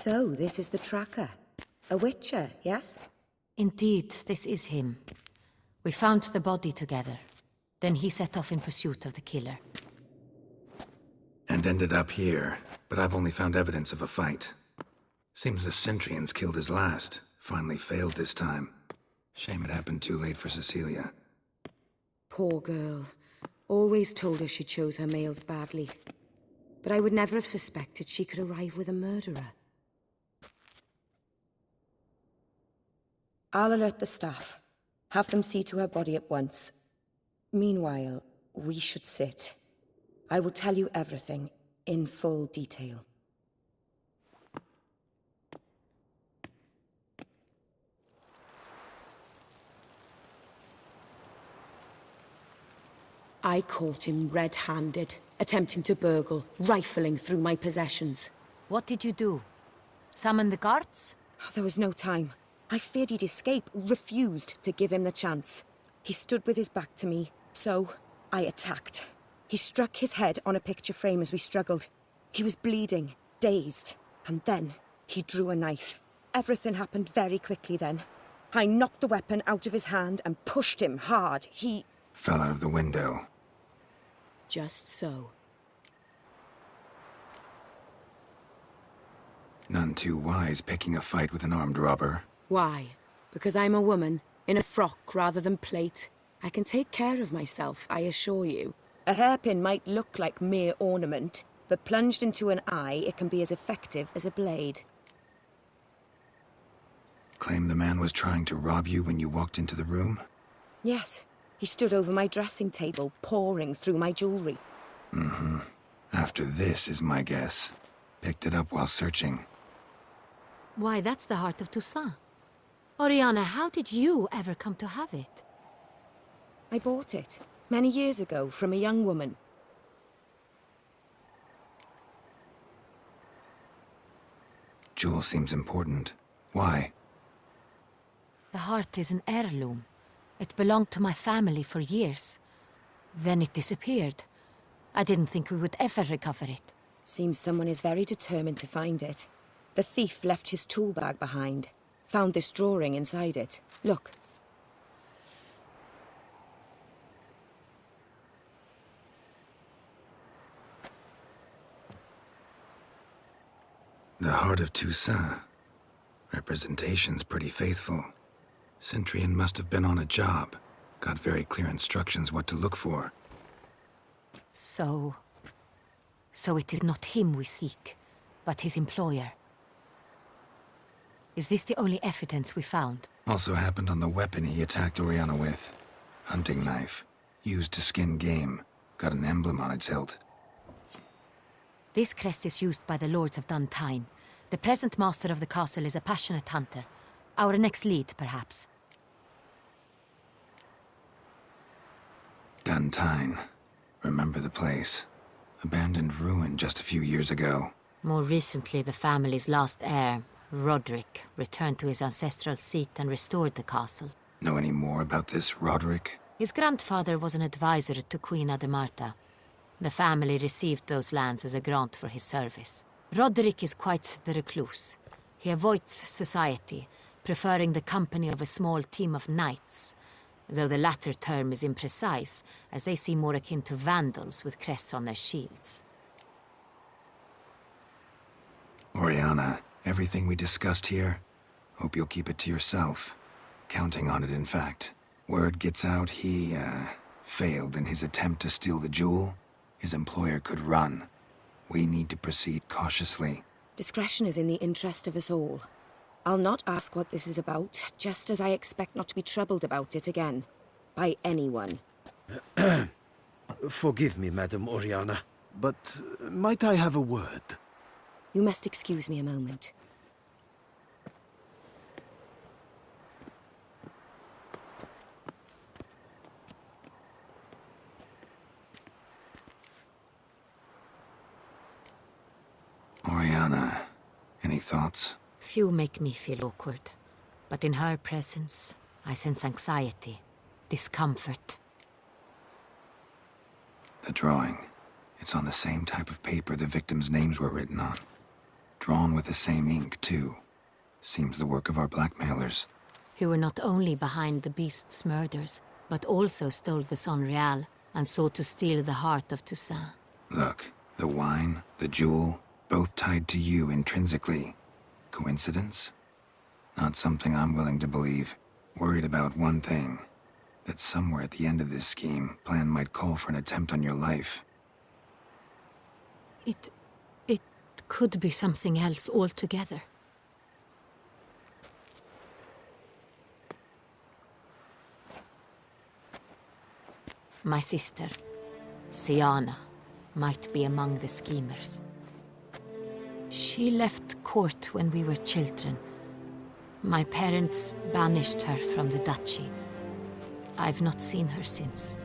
So, this is the tracker. A witcher, yes? Indeed, this is him. We found the body together. Then he set off in pursuit of the killer. And ended up here, but I've only found evidence of a fight. Seems the Centrians killed his last. Finally failed this time. Shame it happened too late for Cecilia. Poor girl. Always told her she chose her males badly. But I would never have suspected she could arrive with a murderer. I'll alert the staff. Have them see to her body at once. Meanwhile, we should sit. I will tell you everything, in full detail. I caught him red-handed, attempting to burgle, rifling through my possessions. What did you do? Summon the guards? There was no time. I feared he'd escape, refused to give him the chance. He stood with his back to me, so I attacked. He struck his head on a picture frame as we struggled. He was bleeding, dazed, and then he drew a knife. Everything happened very quickly then. I knocked the weapon out of his hand and pushed him hard. He fell out of the window. Just so. None too wise picking a fight with an armed robber. Why? Because I'm a woman, in a frock rather than plate. I can take care of myself, I assure you. A hairpin might look like mere ornament, but plunged into an eye, it can be as effective as a blade. Claim the man was trying to rob you when you walked into the room? Yes. He stood over my dressing table, pouring through my jewelry. Mm-hmm. After this is my guess. Picked it up while searching. Why, that's the heart of Toussaint. Oriana, how did you ever come to have it? I bought it, many years ago, from a young woman. Jewel seems important. Why? The heart is an heirloom. It belonged to my family for years. Then it disappeared. I didn't think we would ever recover it. Seems someone is very determined to find it. The thief left his tool bag behind. Found this drawing inside it. Look. The heart of Toussaint. Representation's pretty faithful. Centrian must have been on a job. Got very clear instructions what to look for. So it is not him we seek, but his employer. Is this the only evidence we found? Also happened on the weapon he attacked Oriana with. Hunting knife. Used to skin game. Got an emblem on its hilt. This crest is used by the Lords of Duntine. The present master of the castle is a passionate hunter. Our next lead, perhaps. Duntine. Remember the place. Abandoned ruin just a few years ago. More recently, the family's last heir, Roderick, returned to his ancestral seat and restored the castle. Know any more about this Roderick? His grandfather was an advisor to Queen Ademarta. The family received those lands as a grant for his service. Roderick is quite the recluse. He avoids society, preferring the company of a small team of knights, though the latter term is imprecise, as they seem more akin to vandals with crests on their shields. Oriana, everything we discussed here, hope you'll keep it to yourself. Counting on it, in fact. Word gets out he, failed in his attempt to steal the jewel. His employer could run. We need to proceed cautiously. Discretion is in the interest of us all. I'll not ask what this is about, just as I expect not to be troubled about it again. By anyone. Forgive me, Madam Oriana, but might I have a word? You must excuse me a moment. Oriana, any thoughts? Few make me feel awkward, but in her presence, I sense anxiety, discomfort. The drawing. It's on the same type of paper the victims' names were written on. Drawn with the same ink, too. Seems the work of our blackmailers. Who were not only behind the beast's murders, but also stole the Son Real and sought to steal the heart of Toussaint. Look, the wine, the jewel, both tied to you intrinsically. Coincidence? Not something I'm willing to believe. Worried about one thing. That somewhere at the end of this scheme, plan might call for an attempt on your life. It could be something else altogether. My sister, Siana, might be among the schemers. She left court when we were children. My parents banished her from the duchy. I've not seen her since.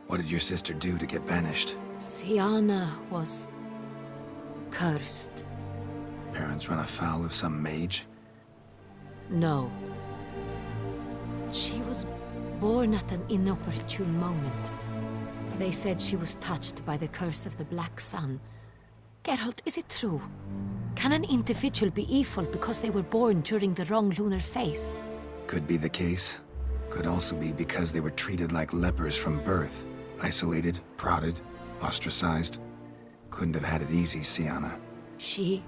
What did your sister do to get banished? Siana was cursed. Parents run afoul of some mage? No. She was born at an inopportune moment. They said she was touched by the curse of the Black Sun. Geralt, is it true? Can an individual be evil because they were born during the wrong lunar phase? Could be the case. Could also be because they were treated like lepers from birth. Isolated, prodded, ostracized. Couldn't have had it easy, Siana. She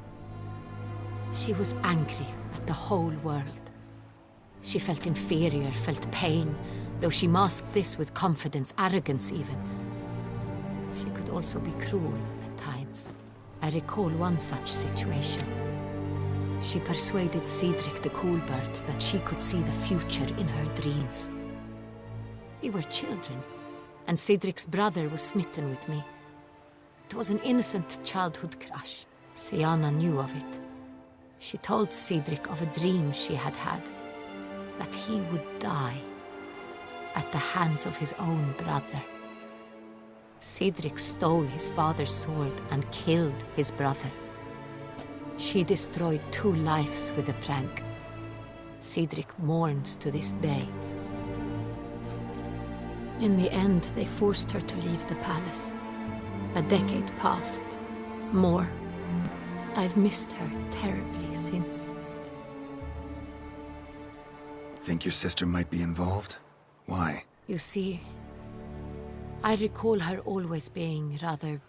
was angry at the whole world. She felt inferior, felt pain, though she masked this with confidence, arrogance even. She could also be cruel at times. I recall one such situation. She persuaded Cedric the Coolbird that she could see the future in her dreams. We were children, and Cedric's brother was smitten with me. It was an innocent childhood crush. Siana knew of it. She told Cedric of a dream she had had, that he would die at the hands of his own brother. Cedric stole his father's sword and killed his brother. She destroyed 2 lives with a prank. Cedric mourns to this day. In the end, they forced her to leave the palace. A decade passed. More. I've missed her terribly since. Think your sister might be involved? Why? You see, I recall her always being rather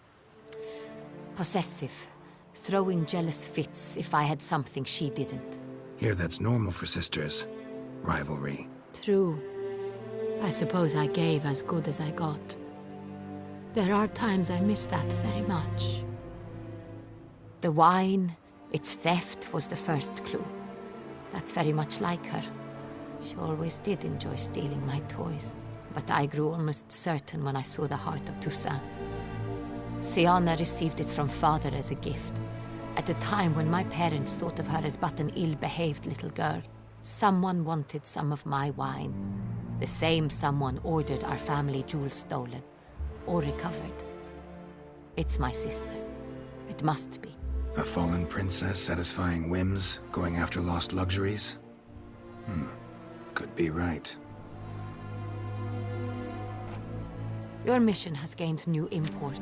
possessive, throwing jealous fits if I had something she didn't. Here, that's normal for sisters. Rivalry. True. I suppose I gave as good as I got. There are times I miss that very much. The wine, its theft, was the first clue. That's very much like her. She always did enjoy stealing my toys, but I grew almost certain when I saw the heart of Toussaint. Siana received it from father as a gift, at a time when my parents thought of her as but an ill-behaved little girl. Someone wanted some of my wine. The same someone ordered our family jewels stolen, or recovered. It's my sister. It must be. A fallen princess satisfying whims, going after lost luxuries? Could be right. Your mission has gained new import.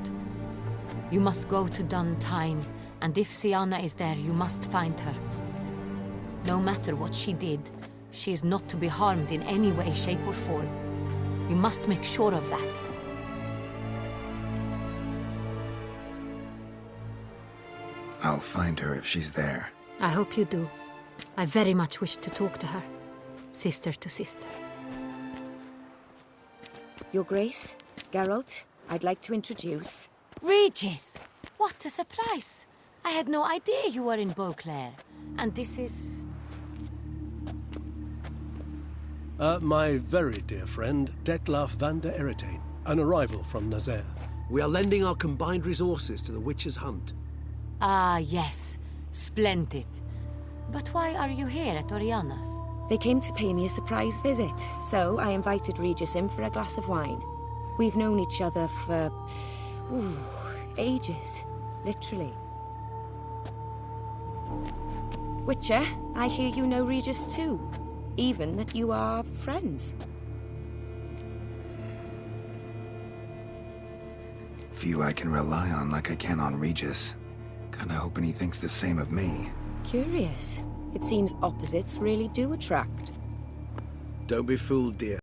You must go to Dun Tyne, and if Siana is there, you must find her. No matter what she did, she is not to be harmed in any way, shape, or form. You must make sure of that. I'll find her if she's there. I hope you do. I very much wish to talk to her. Sister to sister. Your Grace, Geralt, I'd like to introduce... Regis! What a surprise! I had no idea you were in Beauclair. And this is... My very dear friend, Detlaf van der Eretain, an arrival from Nazaire. We are lending our combined resources to the Witch's Hunt. Ah, yes. Splendid. But why are you here at Oriana's? They came to pay me a surprise visit, so I invited Regis in for a glass of wine. We've known each other for... ages. Literally. Witcher, I hear you know Regis too. Even that you are friends. nephew I can rely on like I can on Regis. Kinda hoping he thinks the same of me. Curious. It seems opposites really do attract. Don't be fooled, dear.